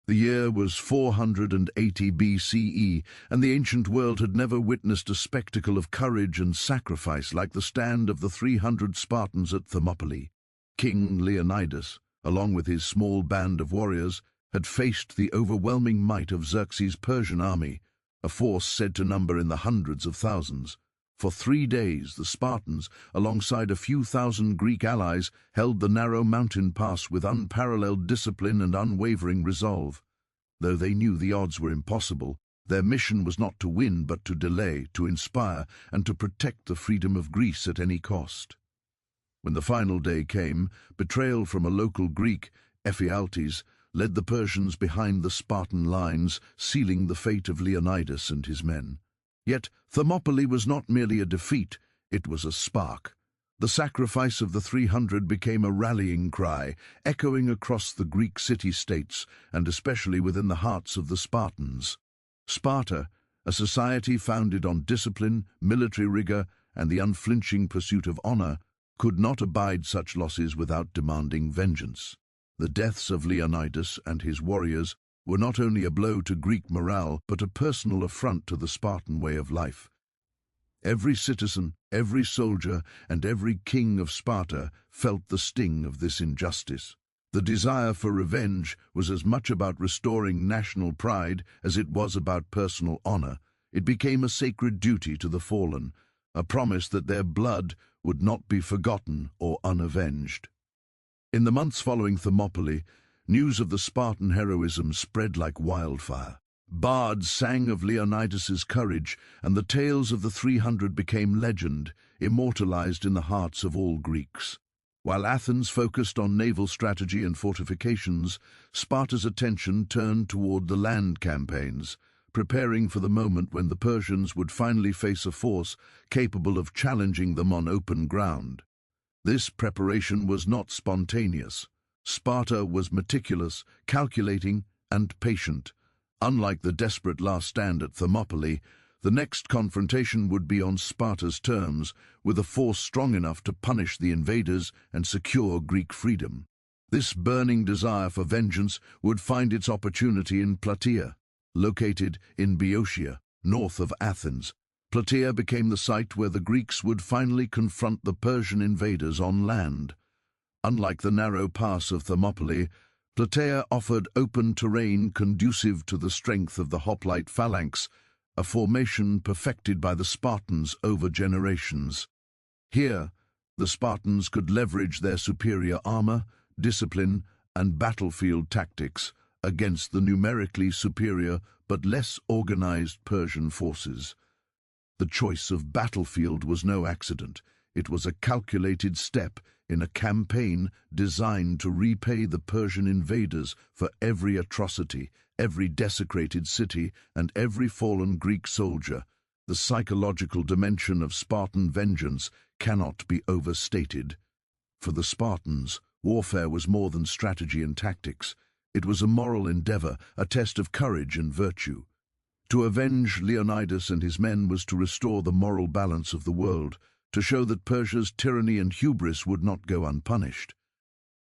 The year was 480 BCE, and the ancient world had never witnessed a spectacle of courage and sacrifice like the stand of the 300 Spartans at Thermopylae. King Leonidas, along with his small band of warriors, had faced the overwhelming might of Xerxes' Persian army, a force said to number in the hundreds of thousands. For 3 days, the Spartans, alongside a few thousand Greek allies, held the narrow mountain pass with unparalleled discipline and unwavering resolve. Though they knew the odds were impossible, their mission was not to win but to delay, to inspire, and to protect the freedom of Greece at any cost. When the final day came, betrayal from a local Greek, Ephialtes, led the Persians behind the Spartan lines, sealing the fate of Leonidas and his men. Yet Thermopylae was not merely a defeat, it was a spark. The sacrifice of the 300 became a rallying cry, echoing across the Greek city-states and especially within the hearts of the Spartans. Sparta, a society founded on discipline, military rigor, and the unflinching pursuit of honor, could not abide such losses without demanding vengeance. The deaths of Leonidas and his warriors were not only a blow to Greek morale, but a personal affront to the Spartan way of life. Every citizen, every soldier, and every king of Sparta felt the sting of this injustice. The desire for revenge was as much about restoring national pride as it was about personal honor. It became a sacred duty to the fallen, a promise that their blood would not be forgotten or unavenged. In the months following Thermopylae, news of the Spartan heroism spread like wildfire. Bards sang of Leonidas's courage, and the tales of the 300 became legend, immortalized in the hearts of all Greeks. While Athens focused on naval strategy and fortifications, Sparta's attention turned toward the land campaigns, preparing for the moment when the Persians would finally face a force capable of challenging them on open ground. This preparation was not spontaneous. Sparta was meticulous, calculating, and patient. Unlike the desperate last stand at Thermopylae, the next confrontation would be on Sparta's terms, with a force strong enough to punish the invaders and secure Greek freedom. This burning desire for vengeance would find its opportunity in Plataea, located in Boeotia, north of Athens. Plataea became the site where the Greeks would finally confront the Persian invaders on land. Unlike the narrow pass of Thermopylae, Plataea offered open terrain conducive to the strength of the hoplite phalanx, a formation perfected by the Spartans over generations. Here, the Spartans could leverage their superior armor, discipline, and battlefield tactics against the numerically superior but less organized Persian forces. The choice of battlefield was no accident. It was a calculated step in a campaign designed to repay the Persian invaders for every atrocity, every desecrated city, and every fallen Greek soldier. The psychological dimension of Spartan vengeance cannot be overstated. For the Spartans, warfare was more than strategy and tactics. It was a moral endeavor, a test of courage and virtue. To avenge Leonidas and his men was to restore the moral balance of the world, to show that Persia's tyranny and hubris would not go unpunished.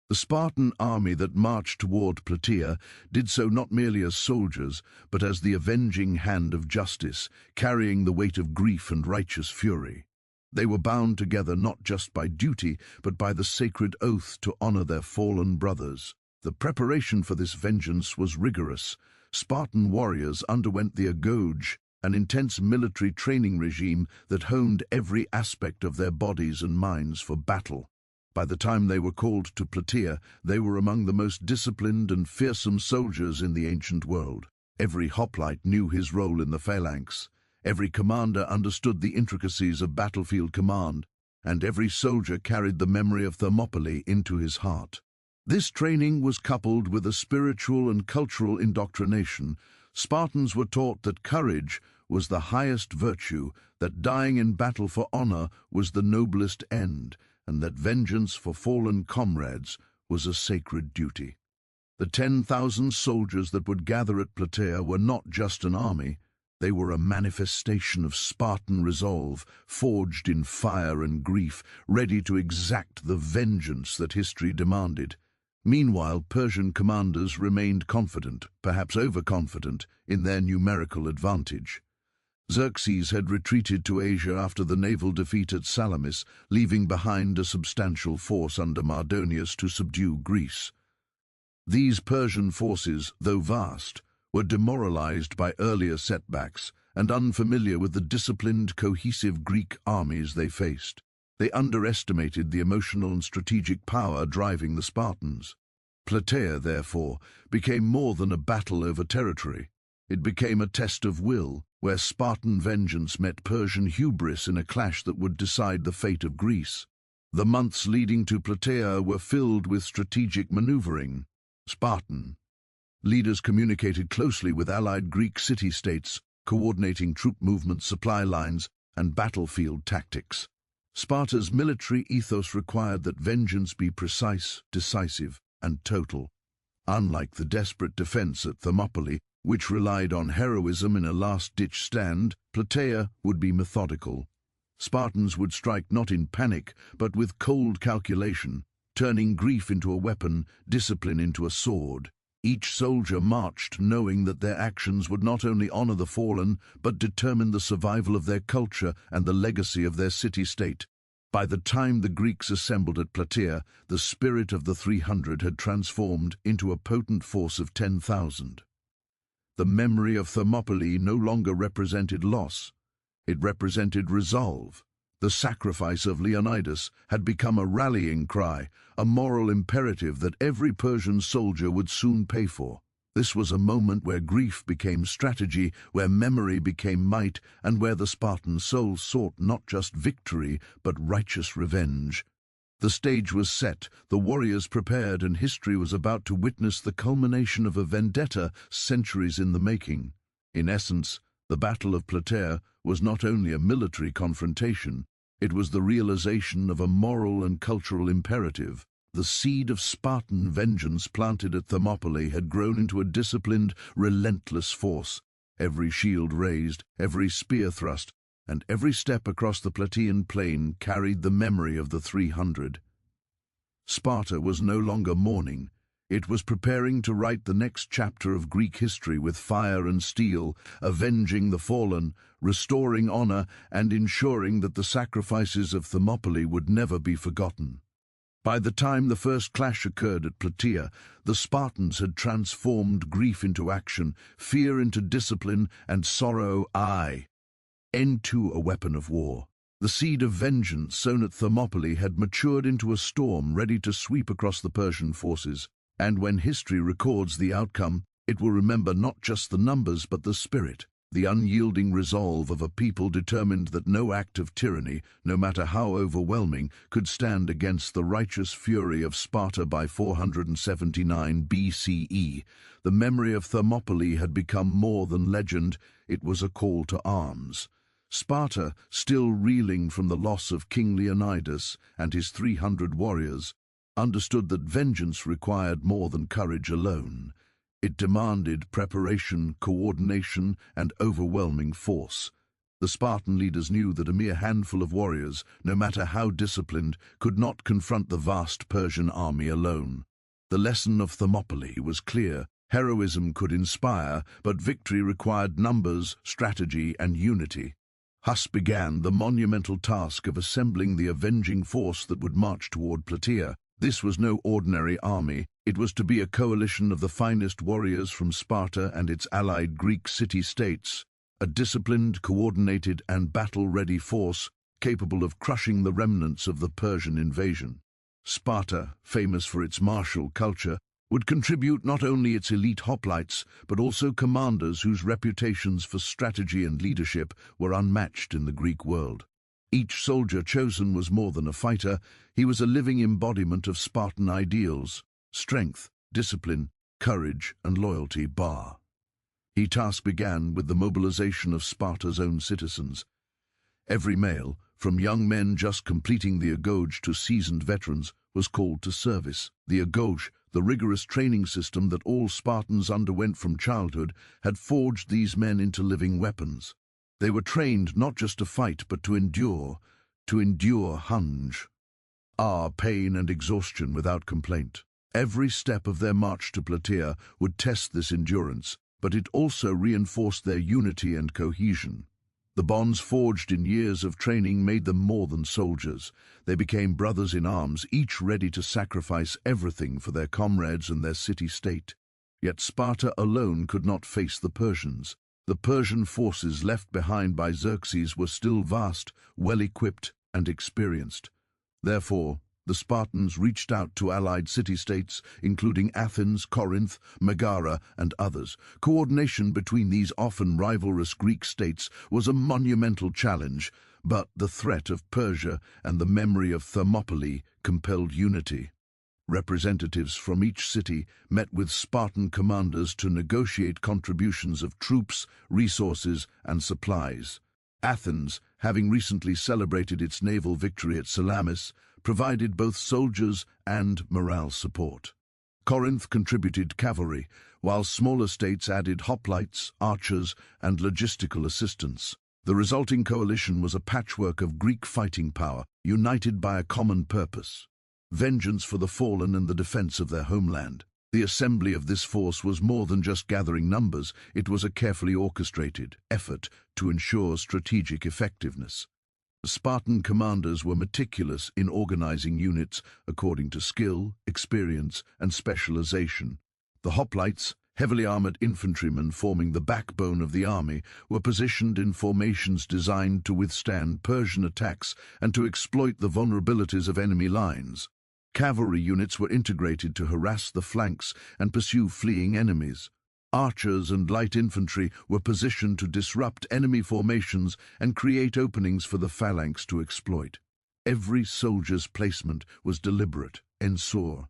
The Spartan army that marched toward Plataea did so not merely as soldiers, but as the avenging hand of justice, carrying the weight of grief and righteous fury. They were bound together not just by duty, but by the sacred oath to honor their fallen brothers. The preparation for this vengeance was rigorous. Spartan warriors underwent the agode, an intense military training regime that honed every aspect of their bodies and minds for battle. By the time they were called to Plataea, they were among the most disciplined and fearsome soldiers in the ancient world. Every hoplite knew his role in the Phalanx. Every commander understood the intricacies of battlefield command, and every soldier carried the memory of Thermopylae into his heart. This training was coupled with a spiritual and cultural indoctrination. Spartans were taught that courage was the highest virtue, that dying in battle for honor was the noblest end, and that vengeance for fallen comrades was a sacred duty. The 10,000 soldiers that would gather at Plataea were not just an army. They were a manifestation of Spartan resolve, forged in fire and grief, ready to exact the vengeance that history demanded. Meanwhile, Persian commanders remained confident, perhaps overconfident, in their numerical advantage. Xerxes had retreated to Asia after the naval defeat at Salamis, leaving behind a substantial force under Mardonius to subdue Greece. These Persian forces, though vast, were demoralized by earlier setbacks and unfamiliar with the disciplined, cohesive Greek armies they faced. They underestimated the emotional and strategic power driving the Spartans. Plataea, therefore, became more than a battle over territory. It became a test of will, where Spartan vengeance met Persian hubris in a clash that would decide the fate of Greece. The months leading to Plataea were filled with strategic maneuvering. Spartan leaders communicated closely with allied Greek city-states, coordinating troop movements, supply lines, and battlefield tactics. Sparta's military ethos required that vengeance be precise, decisive, and total. Unlike the desperate defense at Thermopylae, which relied on heroism in a last-ditch stand, Plataea would be methodical. Spartans would strike not in panic, but with cold calculation, turning grief into a weapon, discipline into a sword. Each soldier marched knowing that their actions would not only honor the fallen, but determine the survival of their culture and the legacy of their city-state. By the time the Greeks assembled at Plataea, the spirit of the 300 had transformed into a potent force of 10,000. The memory of Thermopylae no longer represented loss. It represented resolve. The sacrifice of Leonidas had become a rallying cry, a moral imperative that every Persian soldier would soon pay for. This was a moment where grief became strategy, where memory became might, and where the Spartan soul sought not just victory, but righteous revenge. The stage was set, the warriors prepared, and history was about to witness the culmination of a vendetta centuries in the making. In essence, the Battle of Plataea was not only a military confrontation, it was the realization of a moral and cultural imperative. The seed of Spartan vengeance planted at Thermopylae had grown into a disciplined, relentless force. Every shield raised, every spear thrust, and every step across the Plataean plain carried the memory of the 300. Sparta was no longer mourning. It was preparing to write the next chapter of Greek history with fire and steel, avenging the fallen, restoring honor, and ensuring that the sacrifices of Thermopylae would never be forgotten. By the time the first clash occurred at Plataea, the Spartans had transformed grief into action, fear into discipline, and sorrow, into a weapon of war. The seed of vengeance sown at Thermopylae had matured into a storm ready to sweep across the Persian forces. And when history records the outcome, it will remember not just the numbers but the spirit, the unyielding resolve of a people determined that no act of tyranny, no matter how overwhelming, could stand against the righteous fury of Sparta by 479 BCE. The memory of Thermopylae had become more than legend, it was a call to arms. Sparta, still reeling from the loss of King Leonidas and his 300 warriors, understood that vengeance required more than courage alone. It demanded preparation, coordination, and overwhelming force. The Spartan leaders knew that a mere handful of warriors, no matter how disciplined, could not confront the vast Persian army alone. The lesson of Thermopylae was clear. Heroism could inspire, but victory required numbers, strategy, and unity. Thus began the monumental task of assembling the avenging force that would march toward Plataea. This was no ordinary army. It was to be a coalition of the finest warriors from Sparta and its allied Greek city-states, a disciplined, coordinated, and battle-ready force capable of crushing the remnants of the Persian invasion. Sparta, famous for its martial culture, would contribute not only its elite hoplites, but also commanders whose reputations for strategy and leadership were unmatched in the Greek world. Each soldier chosen was more than a fighter, he was a living embodiment of Spartan ideals: strength, discipline, courage, and loyalty. The task began with the mobilization of Sparta's own citizens. Every male, from young men just completing the agoge to seasoned veterans, was called to service. The agoge, the rigorous training system that all Spartans underwent from childhood, had forged these men into living weapons. They were trained not just to fight, but to endure pain and exhaustion without complaint. Every step of their march to Plataea would test this endurance, but it also reinforced their unity and cohesion. The bonds forged in years of training made them more than soldiers. They became brothers in arms, each ready to sacrifice everything for their comrades and their city-state. Yet Sparta alone could not face the Persians. The Persian forces left behind by Xerxes were still vast, well-equipped, and experienced. Therefore, the Spartans reached out to allied city-states, including Athens, Corinth, Megara, and others. Coordination between these often rivalrous Greek states was a monumental challenge, but the threat of Persia and the memory of Thermopylae compelled unity. Representatives from each city met with Spartan commanders to negotiate contributions of troops, resources, and supplies. Athens, having recently celebrated its naval victory at Salamis, provided both soldiers and morale support. Corinth contributed cavalry, while smaller states added hoplites, archers, and logistical assistance. The resulting coalition was a patchwork of Greek fighting power, united by a common purpose: vengeance for the fallen and the defense of their homeland. The assembly of this force was more than just gathering numbers, it was a carefully orchestrated effort to ensure strategic effectiveness. Spartan commanders were meticulous in organizing units according to skill, experience, and specialization. The hoplites, heavily armored infantrymen forming the backbone of the army, were positioned in formations designed to withstand Persian attacks and to exploit the vulnerabilities of enemy lines. Cavalry units were integrated to harass the flanks and pursue fleeing enemies. Archers and light infantry were positioned to disrupt enemy formations and create openings for the phalanx to exploit. Every soldier's placement was deliberate, ensuring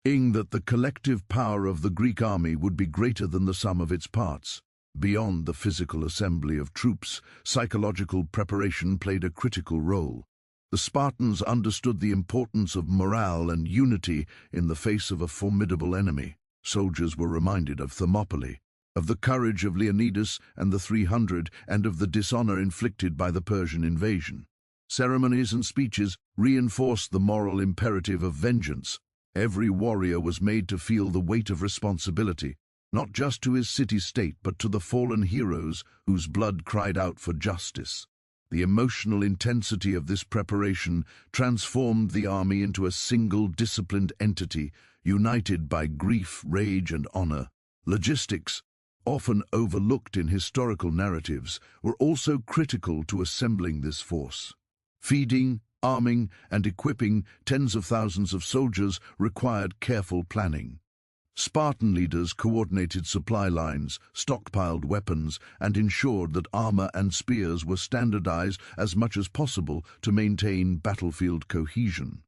that the collective power of the Greek army would be greater than the sum of its parts. Beyond the physical assembly of troops, psychological preparation played a critical role. The Spartans understood the importance of morale and unity in the face of a formidable enemy. Soldiers were reminded of Thermopylae, of the courage of Leonidas and the 300, and of the dishonor inflicted by the Persian invasion. Ceremonies and speeches reinforced the moral imperative of vengeance. Every warrior was made to feel the weight of responsibility, not just to his city-state but to the fallen heroes whose blood cried out for justice. The emotional intensity of this preparation transformed the army into a single disciplined entity, united by grief, rage, and honor. Logistics, often overlooked in historical narratives, were also critical to assembling this force. Feeding, arming, and equipping tens of thousands of soldiers required careful planning. Spartan leaders coordinated supply lines, stockpiled weapons, and ensured that armor and spears were standardized as much as possible to maintain battlefield cohesion.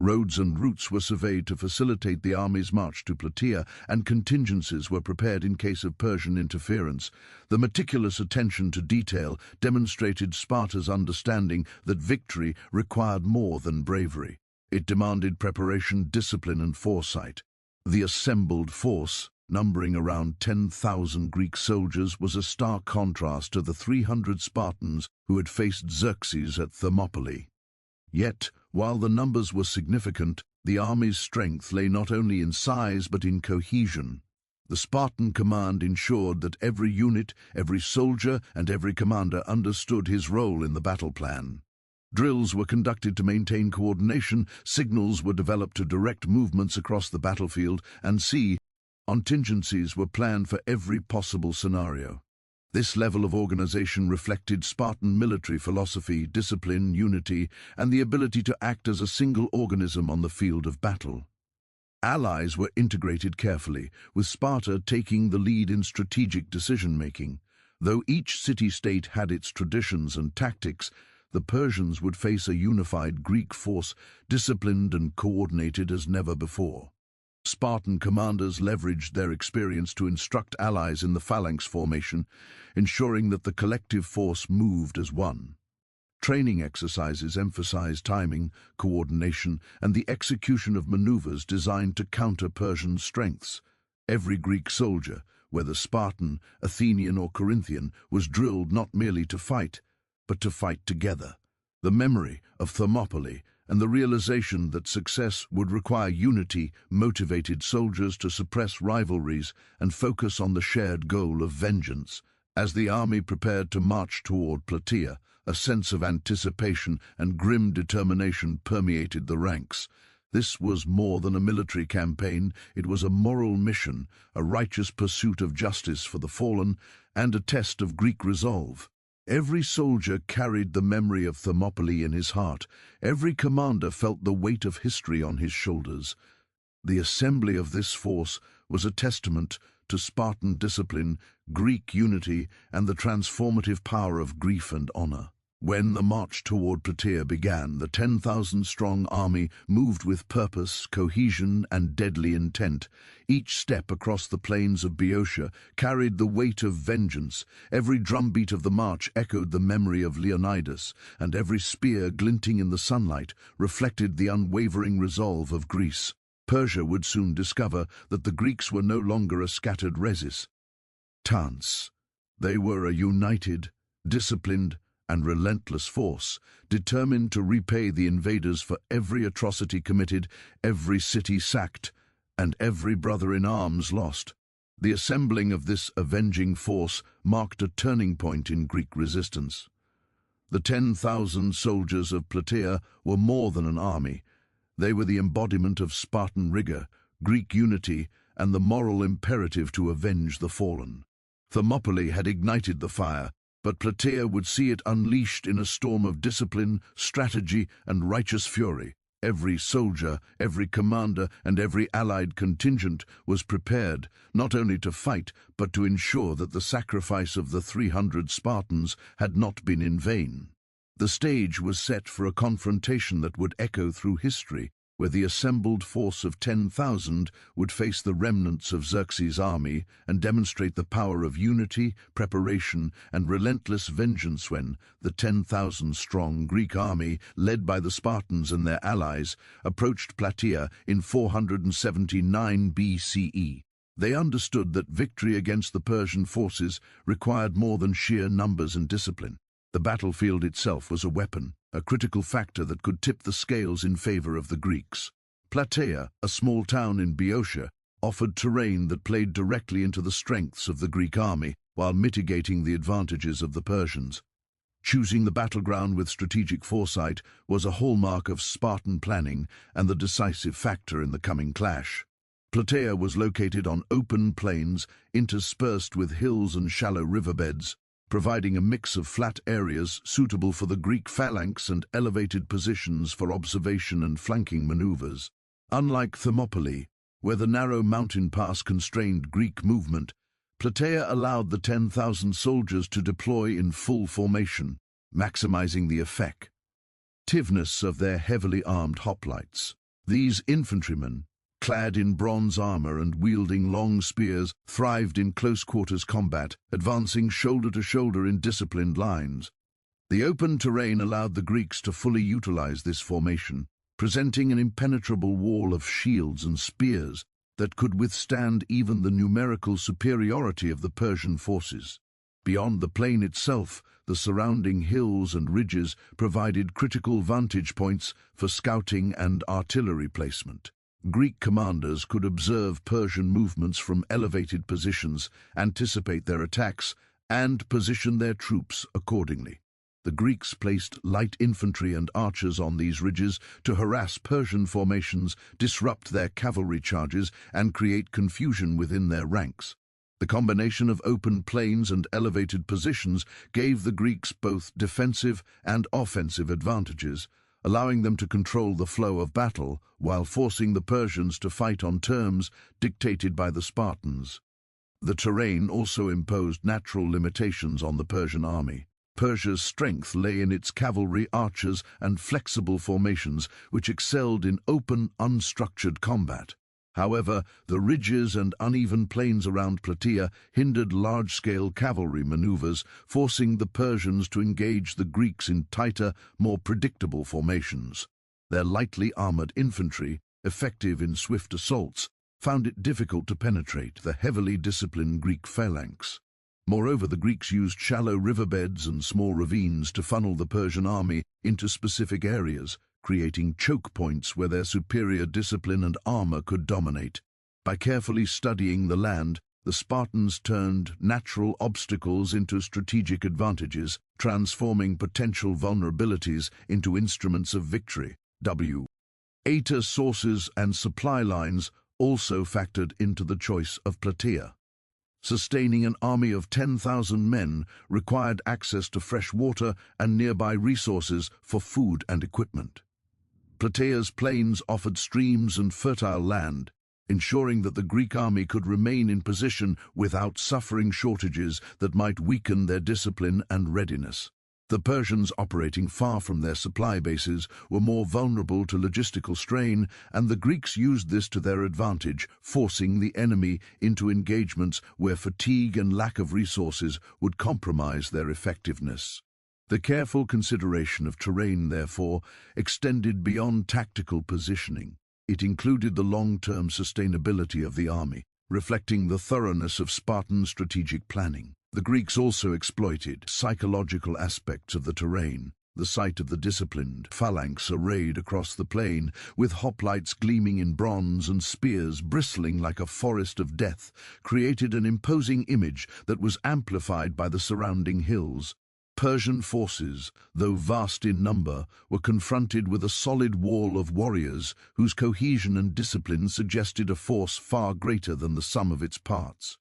Roads and routes were surveyed to facilitate the army's march to Plataea, and contingencies were prepared in case of Persian interference. The meticulous attention to detail demonstrated Sparta's understanding that victory required more than bravery. It demanded preparation, discipline, and foresight. The assembled force, numbering around 10,000 Greek soldiers, was a stark contrast to the 300 Spartans who had faced Xerxes at Thermopylae. Yet, while the numbers were significant, the army's strength lay not only in size but in cohesion. The Spartan command ensured that every unit, every soldier, and every commander understood his role in the battle plan. Drills were conducted to maintain coordination, signals were developed to direct movements across the battlefield, and contingencies were planned for every possible scenario. This level of organization reflected Spartan military philosophy, discipline, unity, and the ability to act as a single organism on the field of battle. Allies were integrated carefully, with Sparta taking the lead in strategic decision-making. Though each city-state had its traditions and tactics, the Persians would face a unified Greek force, disciplined and coordinated as never before. Spartan commanders leveraged their experience to instruct allies in the phalanx formation, ensuring that the collective force moved as one. Training exercises emphasized timing, coordination, and the execution of maneuvers designed to counter Persian strengths. Every Greek soldier, whether Spartan, Athenian, or Corinthian, was drilled not merely to fight, but to fight together. The memory of Thermopylae and the realization that success would require unity motivated soldiers to suppress rivalries and focus on the shared goal of vengeance. As the army prepared to march toward Plataea, a sense of anticipation and grim determination permeated the ranks. This was more than a military campaign, it was a moral mission, a righteous pursuit of justice for the fallen, and a test of Greek resolve. Every soldier carried the memory of Thermopylae in his heart. Every commander felt the weight of history on his shoulders. The assembly of this force was a testament to Spartan discipline, Greek unity, and the transformative power of grief and honor. When the march toward Plataea began, the 10,000-strong army moved with purpose, cohesion, and deadly intent. Each step across the plains of Boeotia carried the weight of vengeance. Every drumbeat of the march echoed the memory of Leonidas, and every spear glinting in the sunlight reflected the unwavering resolve of Greece. Persia would soon discover that the Greeks were no longer a scattered resistance. They were a united, disciplined, and relentless force, determined to repay the invaders for every atrocity committed, every city sacked, and every brother in arms lost. The assembling of this avenging force marked a turning point in Greek resistance. The 10,000 soldiers of Plataea were more than an army. They were the embodiment of Spartan rigor, Greek unity, and the moral imperative to avenge the fallen. Thermopylae had ignited the fire, but Plataea would see it unleashed in a storm of discipline, strategy, and righteous fury. Every soldier, every commander, and every allied contingent was prepared not only to fight, but to ensure that the sacrifice of the 300 Spartans had not been in vain. The stage was set for a confrontation that would echo through history, where the assembled force of 10,000 would face the remnants of Xerxes' army and demonstrate the power of unity, preparation, and relentless vengeance. When the 10,000-strong Greek army, led by the Spartans and their allies, approached Plataea in 479 BCE. They understood that victory against the Persian forces required more than sheer numbers and discipline. The battlefield itself was a weapon, a critical factor that could tip the scales in favor of the Greeks. Plataea, a small town in Boeotia, offered terrain that played directly into the strengths of the Greek army while mitigating the advantages of the Persians. Choosing the battleground with strategic foresight was a hallmark of Spartan planning and the decisive factor in the coming clash. Plataea was located on open plains interspersed with hills and shallow riverbeds, providing a mix of flat areas suitable for the Greek phalanx and elevated positions for observation and flanking maneuvers. Unlike Thermopylae, where the narrow mountain pass constrained Greek movement, Plataea allowed the 10,000 soldiers to deploy in full formation, maximizing the effectiveness of their heavily armed hoplites. These infantrymen, clad in bronze armor and wielding long spears, thrived in close-quarters combat, advancing shoulder to shoulder in disciplined lines. The open terrain allowed the Greeks to fully utilize this formation, presenting an impenetrable wall of shields and spears that could withstand even the numerical superiority of the Persian forces. Beyond the plain itself, the surrounding hills and ridges provided critical vantage points for scouting and artillery placement. Greek commanders could observe Persian movements from elevated positions, anticipate their attacks, and position their troops accordingly. The Greeks placed light infantry and archers on these ridges to harass Persian formations, disrupt their cavalry charges, and create confusion within their ranks. The combination of open plains and elevated positions gave the Greeks both defensive and offensive advantages, allowing them to control the flow of battle while forcing the Persians to fight on terms dictated by the Spartans. The terrain also imposed natural limitations on the Persian army. Persia's strength lay in its cavalry, archers, and flexible formations, which excelled in open, unstructured combat. However, the ridges and uneven plains around Plataea hindered large-scale cavalry maneuvers, forcing the Persians to engage the Greeks in tighter, more predictable formations. Their lightly armored infantry, effective in swift assaults, found it difficult to penetrate the heavily disciplined Greek phalanx. Moreover, the Greeks used shallow riverbeds and small ravines to funnel the Persian army into specific areas, creating choke points where their superior discipline and armor could dominate. By carefully studying the land, the Spartans turned natural obstacles into strategic advantages, transforming potential vulnerabilities into instruments of victory. Aeta sources and supply lines also factored into the choice of Plataea. Sustaining an army of 10,000 men required access to fresh water and nearby resources for food and equipment. Plataea's plains offered streams and fertile land, ensuring that the Greek army could remain in position without suffering shortages that might weaken their discipline and readiness. The Persians, operating far from their supply bases, were more vulnerable to logistical strain, and the Greeks used this to their advantage, forcing the enemy into engagements where fatigue and lack of resources would compromise their effectiveness. The careful consideration of terrain, therefore, extended beyond tactical positioning. It included the long-term sustainability of the army, reflecting the thoroughness of Spartan strategic planning. The Greeks also exploited psychological aspects of the terrain. The sight of the disciplined phalanx arrayed across the plain, with hoplites gleaming in bronze and spears bristling like a forest of death, created an imposing image that was amplified by the surrounding hills. Persian forces, though vast in number, were confronted with a solid wall of warriors whose cohesion and discipline suggested a force far greater than the sum of its parts.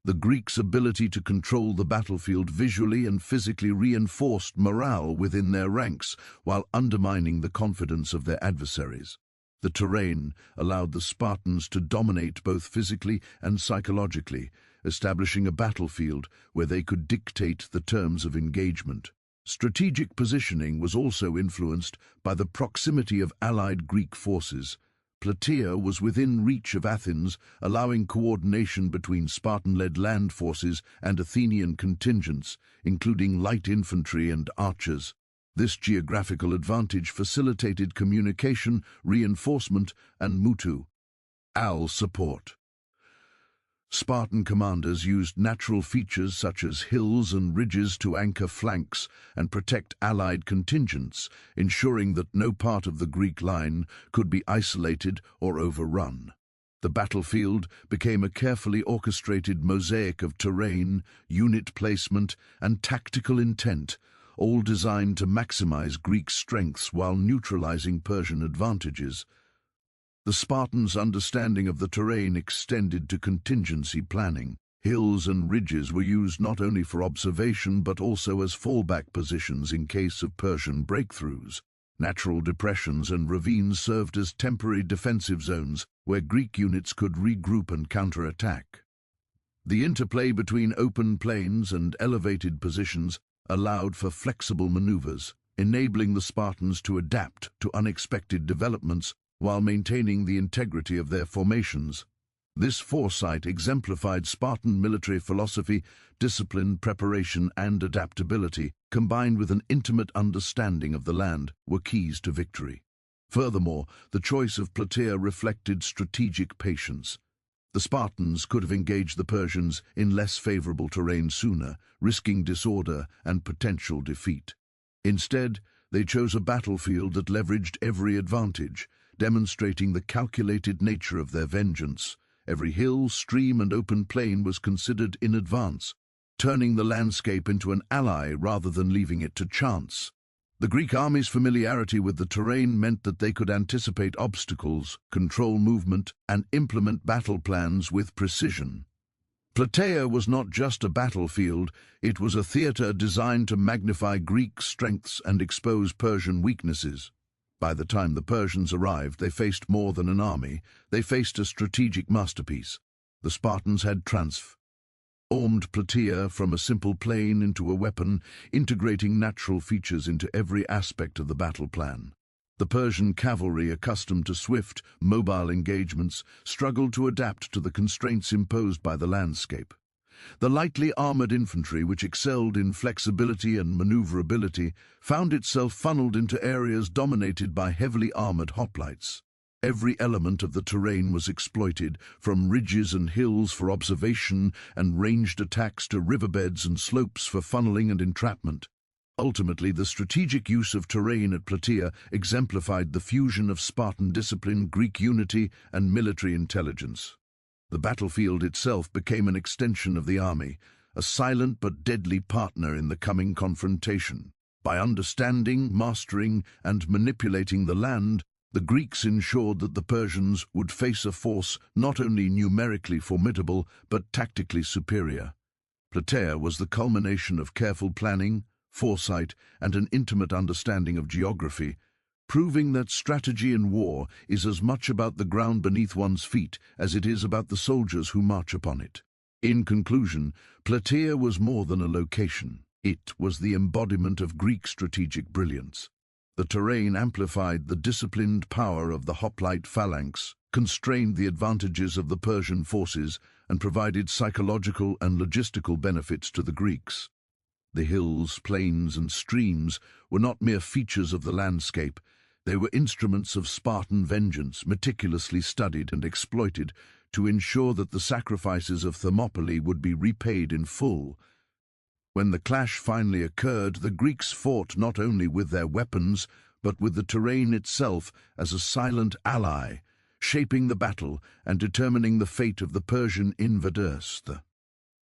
The Greeks' ability to control the battlefield visually and physically reinforced morale within their ranks while undermining the confidence of their adversaries. The terrain allowed the Spartans to dominate both physically and psychologically, establishing a battlefield where they could dictate the terms of engagement. Strategic positioning was also influenced by the proximity of allied Greek forces. Plataea was within reach of Athens, allowing coordination between Spartan-led land forces and Athenian contingents, including light infantry and archers. This geographical advantage facilitated communication, reinforcement, and mutual support. Spartan commanders used natural features such as hills and ridges to anchor flanks and protect allied contingents, ensuring that no part of the Greek line could be isolated or overrun. The battlefield became a carefully orchestrated mosaic of terrain, unit placement, and tactical intent, all designed to maximize Greek strengths while neutralizing Persian advantages. The Spartans' understanding of the terrain extended to contingency planning. Hills and ridges were used not only for observation but also as fallback positions in case of Persian breakthroughs. Natural depressions and ravines served as temporary defensive zones where Greek units could regroup and counterattack. The interplay between open plains and elevated positions allowed for flexible maneuvers, enabling the Spartans to adapt to unexpected developments while maintaining the integrity of their formations. This foresight exemplified Spartan military philosophy, discipline, preparation, and adaptability, combined with an intimate understanding of the land, were keys to victory. Furthermore, the choice of Plataea reflected strategic patience. The Spartans could have engaged the Persians in less favorable terrain sooner, risking disorder and potential defeat. Instead, they chose a battlefield that leveraged every advantage, demonstrating the calculated nature of their vengeance. Every hill, stream, and open plain was considered in advance, turning the landscape into an ally rather than leaving it to chance. The Greek army's familiarity with the terrain meant that they could anticipate obstacles, control movement, and implement battle plans with precision. Plataea was not just a battlefield, it was a theater designed to magnify Greek strengths and expose Persian weaknesses. By the time the Persians arrived, they faced more than an army. They faced a strategic masterpiece. The Spartans had transformed Plataea from a simple plain into a weapon, integrating natural features into every aspect of the battle plan. The Persian cavalry, accustomed to swift, mobile engagements, struggled to adapt to the constraints imposed by the landscape. The lightly armored infantry, which excelled in flexibility and maneuverability, found itself funneled into areas dominated by heavily armored hoplites. Every element of the terrain was exploited, from ridges and hills for observation and ranged attacks to riverbeds and slopes for funneling and entrapment. Ultimately, the strategic use of terrain at Plataea exemplified the fusion of Spartan discipline, Greek unity, and military intelligence. The battlefield itself became an extension of the army, a silent but deadly partner in the coming confrontation. By understanding, mastering, and manipulating the land, the Greeks ensured that the Persians would face a force not only numerically formidable, but tactically superior. Plataea was the culmination of careful planning, foresight, and an intimate understanding of geography, proving that strategy in war is as much about the ground beneath one's feet as it is about the soldiers who march upon it. In conclusion, Plataea was more than a location. It was the embodiment of Greek strategic brilliance. The terrain amplified the disciplined power of the hoplite phalanx, constrained the advantages of the Persian forces, and provided psychological and logistical benefits to the Greeks. The hills, plains, and streams were not mere features of the landscape. They were instruments of Spartan vengeance, meticulously studied and exploited to ensure that the sacrifices of Thermopylae would be repaid in full. When the clash finally occurred, the Greeks fought not only with their weapons, but with the terrain itself as a silent ally, shaping the battle and determining the fate of the Persian invaders. The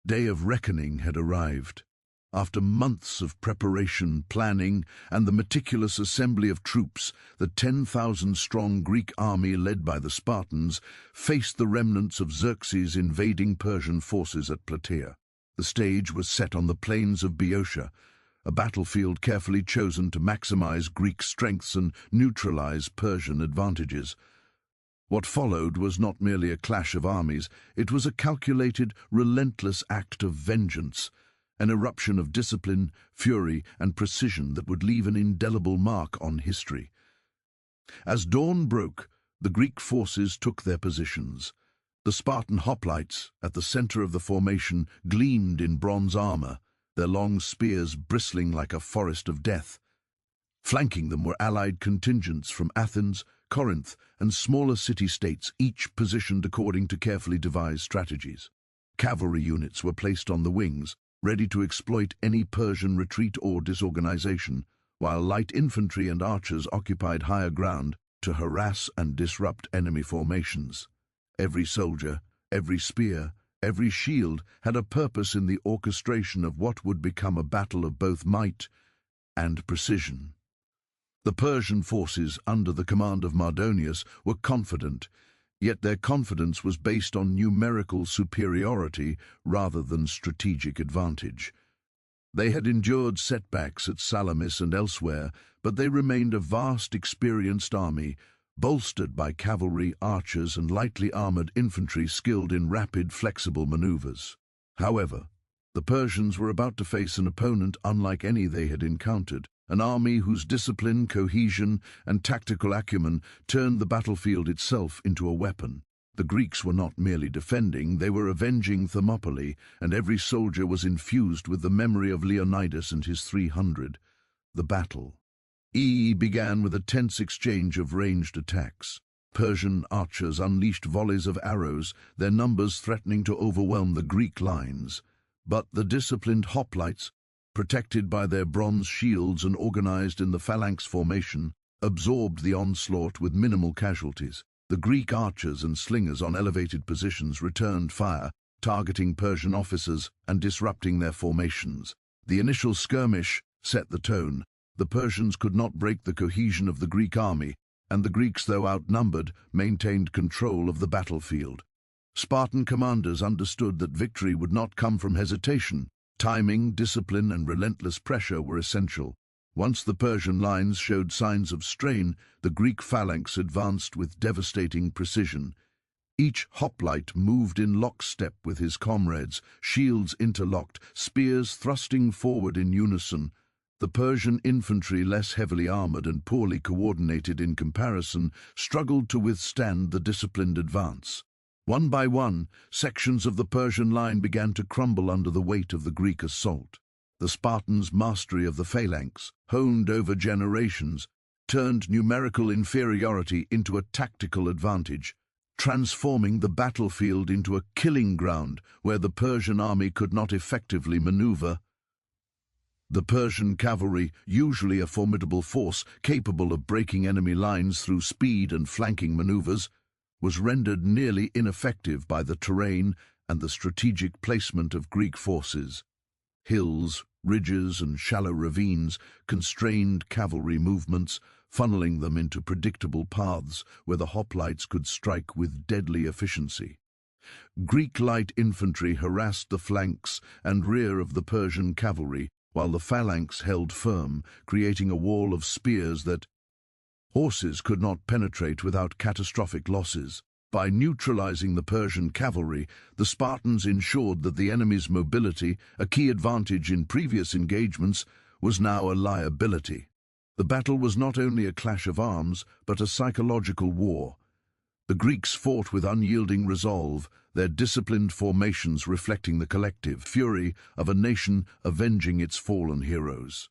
day of reckoning had arrived. After months of preparation, planning, and the meticulous assembly of troops, the 10,000-strong Greek army led by the Spartans faced the remnants of Xerxes' invading Persian forces at Plataea. The stage was set on the plains of Boeotia, a battlefield carefully chosen to maximize Greek strengths and neutralize Persian advantages. What followed was not merely a clash of armies, it was a calculated, relentless act of vengeance, an eruption of discipline, fury, and precision that would leave an indelible mark on history. As dawn broke, the Greek forces took their positions. The Spartan hoplites, at the center of the formation, gleamed in bronze armor, their long spears bristling like a forest of death. Flanking them were allied contingents from Athens, Corinth, and smaller city-states, each positioned according to carefully devised strategies. Cavalry units were placed on the wings, ready to exploit any Persian retreat or disorganization, while light infantry and archers occupied higher ground to harass and disrupt enemy formations. Every soldier, every spear, every shield had a purpose in the orchestration of what would become a battle of both might and precision. The Persian forces, under the command of Mardonius, were confident, yet their confidence was based on numerical superiority rather than strategic advantage. They had endured setbacks at Salamis and elsewhere, but they remained a vast, experienced army, bolstered by cavalry, archers, and lightly armored infantry skilled in rapid, flexible maneuvers. However, the Persians were about to face an opponent unlike any they had encountered, an army whose discipline, cohesion, and tactical acumen turned the battlefield itself into a weapon. The Greeks were not merely defending, they were avenging Thermopylae, and every soldier was infused with the memory of Leonidas and his 300. The battle began with a tense exchange of ranged attacks. Persian archers unleashed volleys of arrows, their numbers threatening to overwhelm the Greek lines. But the disciplined hoplites, protected by their bronze shields and organized in the phalanx formation, absorbed the onslaught with minimal casualties. The Greek archers and slingers on elevated positions returned fire, targeting Persian officers and disrupting their formations. The initial skirmish set the tone. The Persians could not break the cohesion of the Greek army, and the Greeks, though outnumbered, maintained control of the battlefield. Spartan commanders understood that victory would not come from hesitation. Timing, discipline, and relentless pressure were essential. Once the Persian lines showed signs of strain, the Greek phalanx advanced with devastating precision. Each hoplite moved in lockstep with his comrades, shields interlocked, spears thrusting forward in unison. The Persian infantry, less heavily armored and poorly coordinated in comparison, struggled to withstand the disciplined advance. One by one, sections of the Persian line began to crumble under the weight of the Greek assault. The Spartans' mastery of the phalanx, honed over generations, turned numerical inferiority into a tactical advantage, transforming the battlefield into a killing ground where the Persian army could not effectively maneuver. The Persian cavalry, usually a formidable force capable of breaking enemy lines through speed and flanking maneuvers, was rendered nearly ineffective by the terrain and the strategic placement of Greek forces. Hills, ridges, and shallow ravines constrained cavalry movements, funneling them into predictable paths where the hoplites could strike with deadly efficiency. Greek light infantry harassed the flanks and rear of the Persian cavalry, while the phalanx held firm, creating a wall of spears that horses could not penetrate without catastrophic losses. By neutralizing the Persian cavalry, the Spartans ensured that the enemy's mobility, a key advantage in previous engagements, was now a liability. The battle was not only a clash of arms, but a psychological war. The Greeks fought with unyielding resolve, their disciplined formations reflecting the collective fury of a nation avenging its fallen heroes.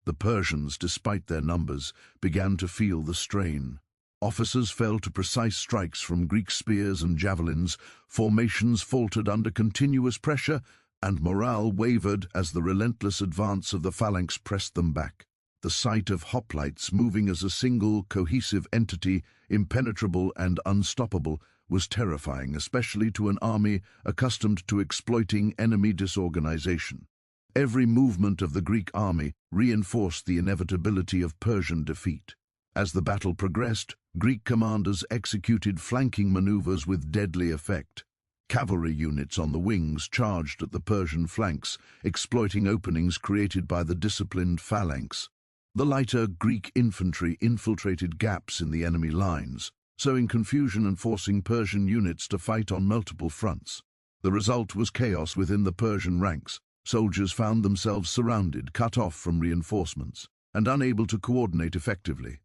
The Persians, despite their numbers, began to feel the strain. Officers fell to precise strikes from Greek spears and javelins, formations faltered under continuous pressure, and morale wavered as the relentless advance of the phalanx pressed them back. The sight of hoplites moving as a single, cohesive entity, impenetrable and unstoppable, was terrifying, especially to an army accustomed to exploiting enemy disorganization. Every movement of the Greek army reinforced the inevitability of Persian defeat. As the battle progressed, Greek commanders executed flanking maneuvers with deadly effect. Cavalry units on the wings charged at the Persian flanks, exploiting openings created by the disciplined phalanx. The lighter Greek infantry infiltrated gaps in the enemy lines, sowing confusion and forcing Persian units to fight on multiple fronts. The result was chaos within the Persian ranks. Soldiers found themselves surrounded, cut off from reinforcements, and unable to coordinate effectively.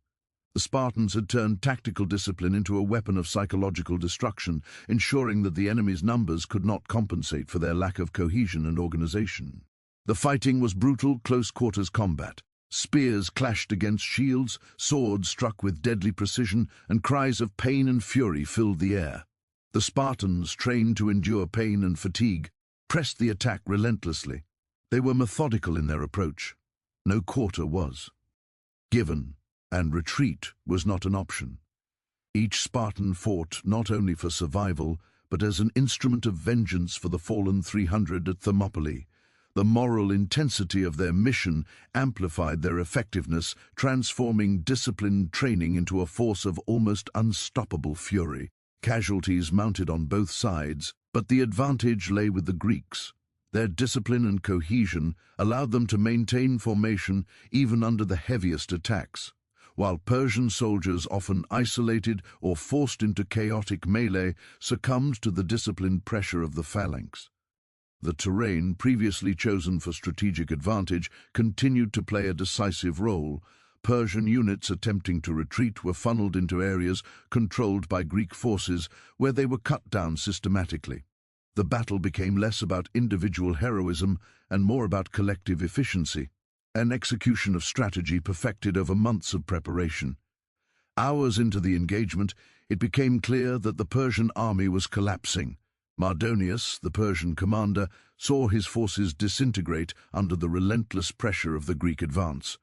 The Spartans had turned tactical discipline into a weapon of psychological destruction, ensuring that the enemy's numbers could not compensate for their lack of cohesion and organization. The fighting was brutal, close-quarters combat. Spears clashed against shields, swords struck with deadly precision, and cries of pain and fury filled the air. The Spartans, trained to endure pain and fatigue, pressed the attack relentlessly. They were methodical in their approach. No quarter was given, and retreat was not an option. Each Spartan fought not only for survival, but as an instrument of vengeance for the fallen 300 at Thermopylae. The moral intensity of their mission amplified their effectiveness, transforming disciplined training into a force of almost unstoppable fury. Casualties mounted on both sides, but the advantage lay with the Greeks. Their discipline and cohesion allowed them to maintain formation even under the heaviest attacks, while Persian soldiers, often isolated or forced into chaotic melee, succumbed to the disciplined pressure of the phalanx. The terrain, previously chosen for strategic advantage, continued to play a decisive role. Persian units attempting to retreat were funneled into areas controlled by Greek forces, where they were cut down systematically. The battle became less about individual heroism and more about collective efficiency, an execution of strategy perfected over months of preparation. Hours into the engagement, it became clear that the Persian army was collapsing. Mardonius, the Persian commander, saw his forces disintegrate under the relentless pressure of the Greek advance.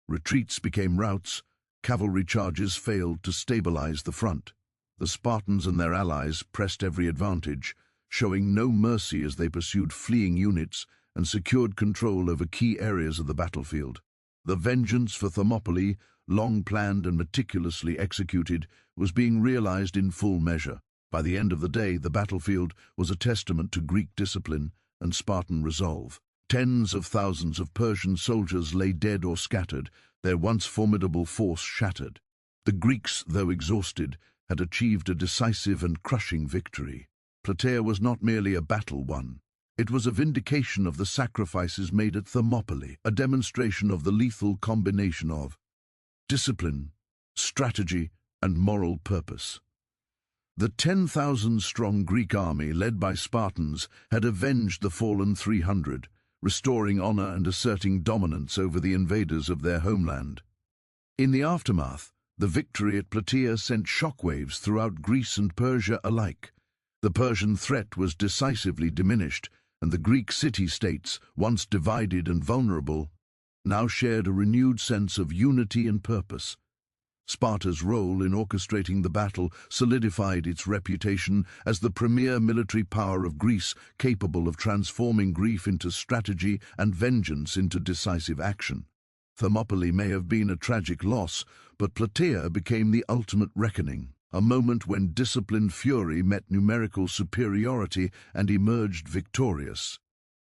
Retreats became routs, cavalry charges failed to stabilize the front. The Spartans and their allies pressed every advantage, showing no mercy as they pursued fleeing units and secured control over key areas of the battlefield. The vengeance for Thermopylae, long planned and meticulously executed, was being realized in full measure. By the end of the day, the battlefield was a testament to Greek discipline and Spartan resolve. Tens of thousands of Persian soldiers lay dead or scattered, their once formidable force shattered. The Greeks, though exhausted, had achieved a decisive and crushing victory. Plataea was not merely a battle won. It was a vindication of the sacrifices made at Thermopylae, a demonstration of the lethal combination of discipline, strategy, and moral purpose. The 10,000-strong Greek army, led by Spartans, had avenged the fallen 300, restoring honor and asserting dominance over the invaders of their homeland. In the aftermath, the victory at Plataea sent shockwaves throughout Greece and Persia alike. The Persian threat was decisively diminished, and the Greek city-states, once divided and vulnerable, now shared a renewed sense of unity and purpose. Sparta's role in orchestrating the battle solidified its reputation as the premier military power of Greece, capable of transforming grief into strategy and vengeance into decisive action. Thermopylae may have been a tragic loss, but Plataea became the ultimate reckoning, a moment when disciplined fury met numerical superiority and emerged victorious.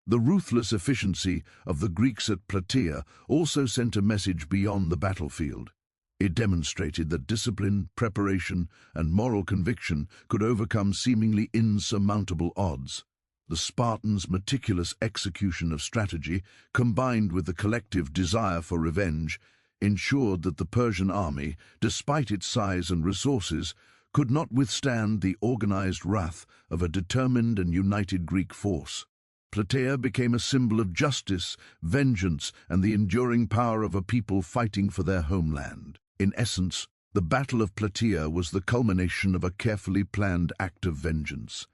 The ruthless efficiency of the Greeks at Plataea also sent a message beyond the battlefield. It demonstrated that discipline, preparation, and moral conviction could overcome seemingly insurmountable odds. The Spartans' meticulous execution of strategy, combined with the collective desire for revenge, ensured that the Persian army, despite its size and resources, could not withstand the organized wrath of a determined and united Greek force. Plataea became a symbol of justice, vengeance, and the enduring power of a people fighting for their homeland. In essence, the Battle of Plataea was the culmination of a carefully planned act of vengeance.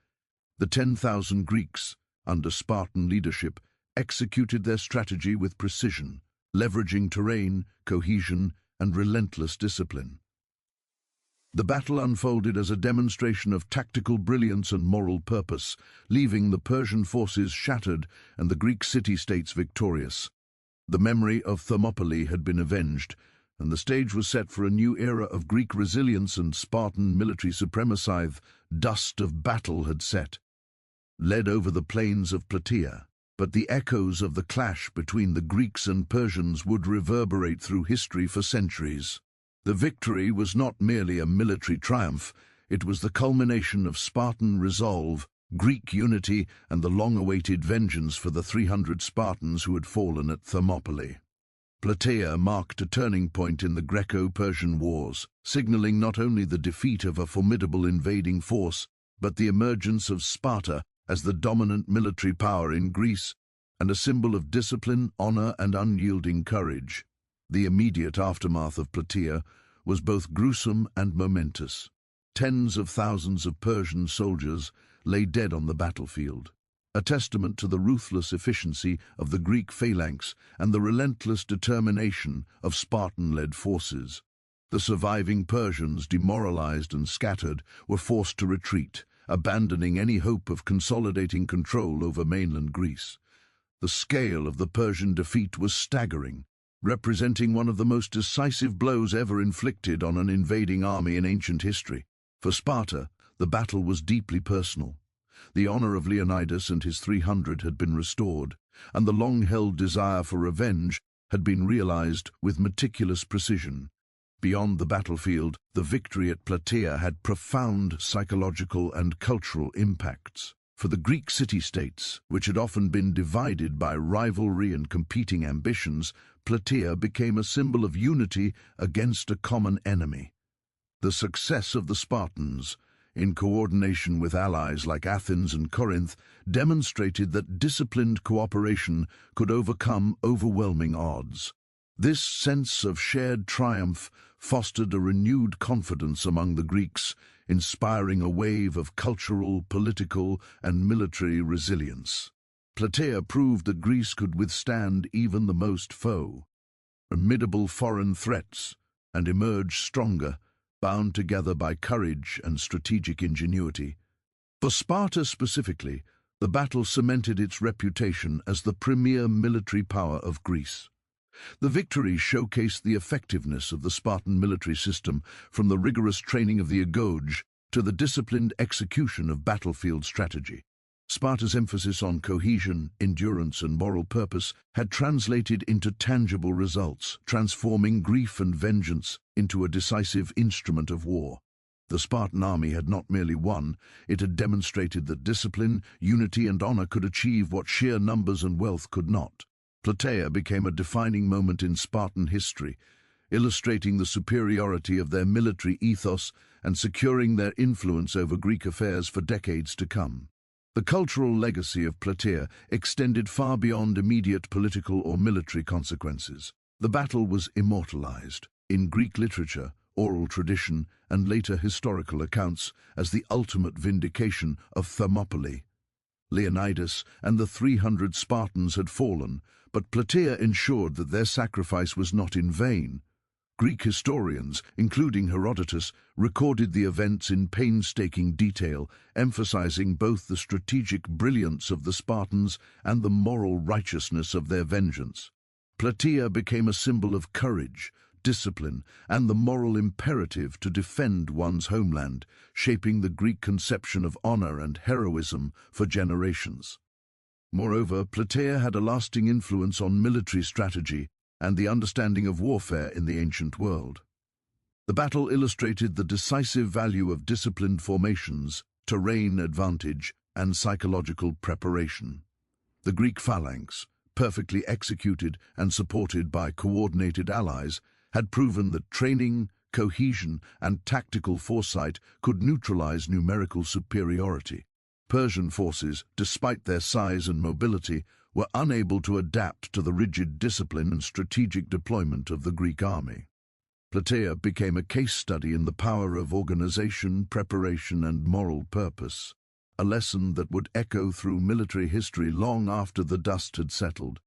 The 10,000 Greeks, under Spartan leadership, executed their strategy with precision, leveraging terrain, cohesion, and relentless discipline. The battle unfolded as a demonstration of tactical brilliance and moral purpose, leaving the Persian forces shattered and the Greek city-states victorious. The memory of Thermopylae had been avenged, and the stage was set for a new era of Greek resilience and Spartan military supremacy. The dust of battle had led over the plains of Plataea, but the echoes of the clash between the Greeks and Persians would reverberate through history for centuries. The victory was not merely a military triumph, it was the culmination of Spartan resolve, Greek unity, and the long-awaited vengeance for the 300 Spartans who had fallen at Thermopylae. Plataea marked a turning point in the Greco-Persian wars, signaling not only the defeat of a formidable invading force, but the emergence of Sparta as the dominant military power in Greece, and a symbol of discipline, honor, and unyielding courage. The immediate aftermath of Plataea was both gruesome and momentous. Tens of thousands of Persian soldiers lay dead on the battlefield, a testament to the ruthless efficiency of the Greek phalanx and the relentless determination of Spartan-led forces. The surviving Persians, demoralized and scattered, were forced to retreat, abandoning any hope of consolidating control over mainland Greece. The scale of the Persian defeat was staggering, representing one of the most decisive blows ever inflicted on an invading army in ancient history. For Sparta, the battle was deeply personal. The honor of Leonidas and his 300 had been restored, and the long-held desire for revenge had been realized with meticulous precision. Beyond the battlefield, the victory at Plataea had profound psychological and cultural impacts. For the Greek city-states, which had often been divided by rivalry and competing ambitions, Plataea became a symbol of unity against a common enemy. The success of the Spartans, in coordination with allies like Athens and Corinth, demonstrated that disciplined cooperation could overcome overwhelming odds. This sense of shared triumph fostered a renewed confidence among the Greeks, inspiring a wave of cultural, political, and military resilience. Plataea proved that Greece could withstand even the most formidable foreign threats and emerge stronger, bound together by courage and strategic ingenuity. For Sparta specifically, the battle cemented its reputation as the premier military power of Greece. The victory showcased the effectiveness of the Spartan military system, from the rigorous training of the Avenged to the disciplined execution of battlefield strategy. Sparta's emphasis on cohesion, endurance, and moral purpose had translated into tangible results, transforming grief and vengeance into a decisive instrument of war. The Spartan army had not merely won, it had demonstrated that discipline, unity, and honor could achieve what sheer numbers and wealth could not. Plataea became a defining moment in Spartan history, illustrating the superiority of their military ethos and securing their influence over Greek affairs for decades to come. The cultural legacy of Plataea extended far beyond immediate political or military consequences. The battle was immortalized in Greek literature, oral tradition, and later historical accounts as the ultimate vindication of Thermopylae. Leonidas and the 300 Spartans had fallen, but Plataea ensured that their sacrifice was not in vain. Greek historians, including Herodotus, recorded the events in painstaking detail, emphasizing both the strategic brilliance of the Spartans and the moral righteousness of their vengeance. Plataea became a symbol of courage, discipline, and the moral imperative to defend one's homeland, shaping the Greek conception of honor and heroism for generations. Moreover, Plataea had a lasting influence on military strategy and the understanding of warfare in the ancient world. The battle illustrated the decisive value of disciplined formations, terrain advantage, and psychological preparation. The Greek phalanx, perfectly executed and supported by coordinated allies, had proven that training, cohesion, and tactical foresight could neutralize numerical superiority. Persian forces, despite their size and mobility, were unable to adapt to the rigid discipline and strategic deployment of the Greek army. Plataea became a case study in the power of organization, preparation, and moral purpose, a lesson that would echo through military history long after the dust had settled.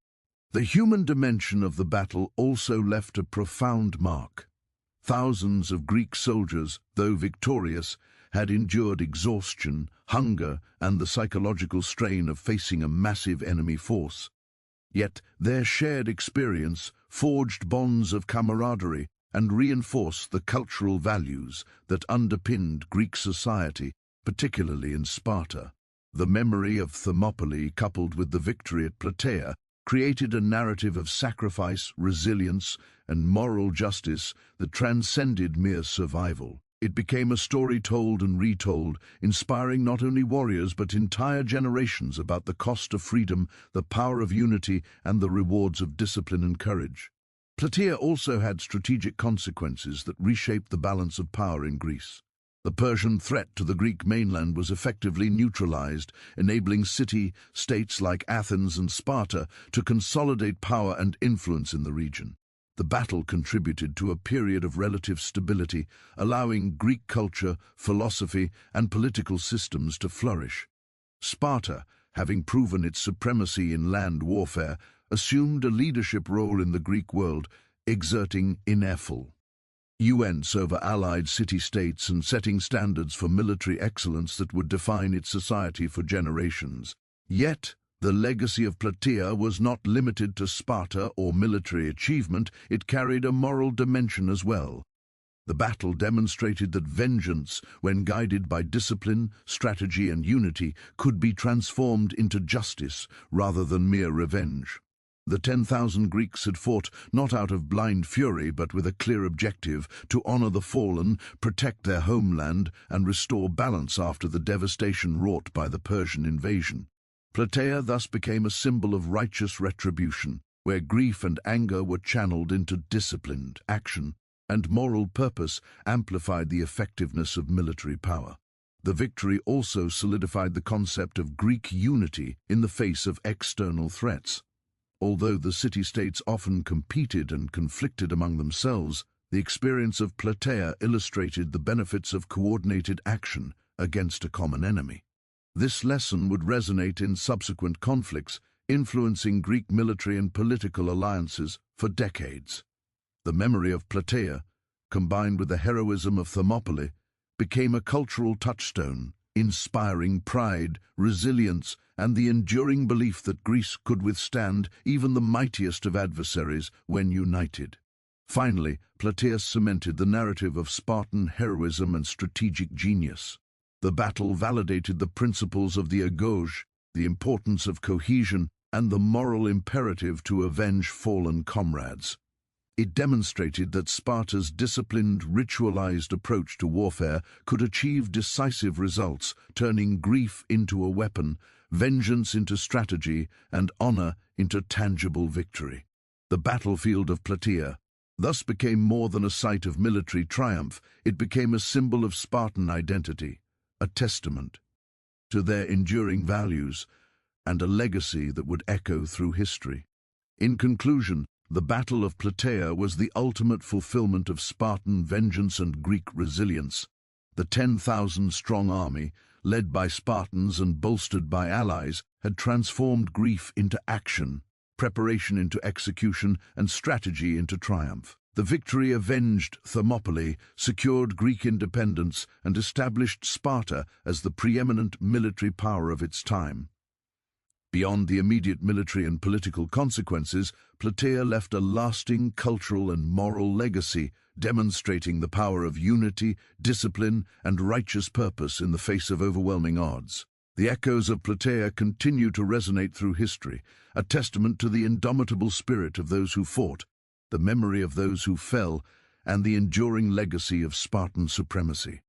The human dimension of the battle also left a profound mark. Thousands of Greek soldiers, though victorious, had endured exhaustion, hunger, and the psychological strain of facing a massive enemy force. Yet their shared experience forged bonds of camaraderie and reinforced the cultural values that underpinned Greek society, particularly in Sparta. The memory of Thermopylae, coupled with the victory at Plataea, created a narrative of sacrifice, resilience, and moral justice that transcended mere survival. It became a story told and retold, inspiring not only warriors but entire generations about the cost of freedom, the power of unity, and the rewards of discipline and courage. Plataea also had strategic consequences that reshaped the balance of power in Greece. The Persian threat to the Greek mainland was effectively neutralized, enabling city-states like Athens and Sparta to consolidate power and influence in the region. The battle contributed to a period of relative stability, allowing Greek culture, philosophy, and political systems to flourish. Sparta, having proven its supremacy in land warfare, assumed a leadership role in the Greek world, exerting ineffable influence over allied city-states and setting standards for military excellence that would define its society for generations. Yet, the legacy of Plataea was not limited to Sparta or military achievement, it carried a moral dimension as well. The battle demonstrated that vengeance, when guided by discipline, strategy, and unity, could be transformed into justice rather than mere revenge. The 10,000 Greeks had fought not out of blind fury but with a clear objective: to honor the fallen, protect their homeland, and restore balance after the devastation wrought by the Persian invasion. Plataea thus became a symbol of righteous retribution, where grief and anger were channeled into disciplined action, and moral purpose amplified the effectiveness of military power. The victory also solidified the concept of Greek unity in the face of external threats. Although the city-states often competed and conflicted among themselves, the experience of Plataea illustrated the benefits of coordinated action against a common enemy. This lesson would resonate in subsequent conflicts, influencing Greek military and political alliances for decades. The memory of Plataea, combined with the heroism of Thermopylae, became a cultural touchstone, inspiring pride, resilience, and the enduring belief that Greece could withstand even the mightiest of adversaries when united. Finally, Plataea cemented the narrative of Spartan heroism and strategic genius. The battle validated the principles of the agoj, the importance of cohesion, and the moral imperative to avenge fallen comrades. It demonstrated that Sparta's disciplined, ritualized approach to warfare could achieve decisive results, turning grief into a weapon, vengeance into strategy, and honor into tangible victory. The battlefield of Plataea thus became more than a site of military triumph. It became a symbol of Spartan identity, a testament to their enduring values, and a legacy that would echo through history. In conclusion, the Battle of Plataea was the ultimate fulfillment of Spartan vengeance and Greek resilience. The 10,000-strong army, led by Spartans and bolstered by allies, had transformed grief into action, preparation into execution, and strategy into triumph. The victory avenged Thermopylae, secured Greek independence, and established Sparta as the preeminent military power of its time. Beyond the immediate military and political consequences, Plataea left a lasting cultural and moral legacy, demonstrating the power of unity, discipline, and righteous purpose in the face of overwhelming odds. The echoes of Plataea continue to resonate through history, a testament to the indomitable spirit of those who fought, the memory of those who fell, and the enduring legacy of Spartan supremacy.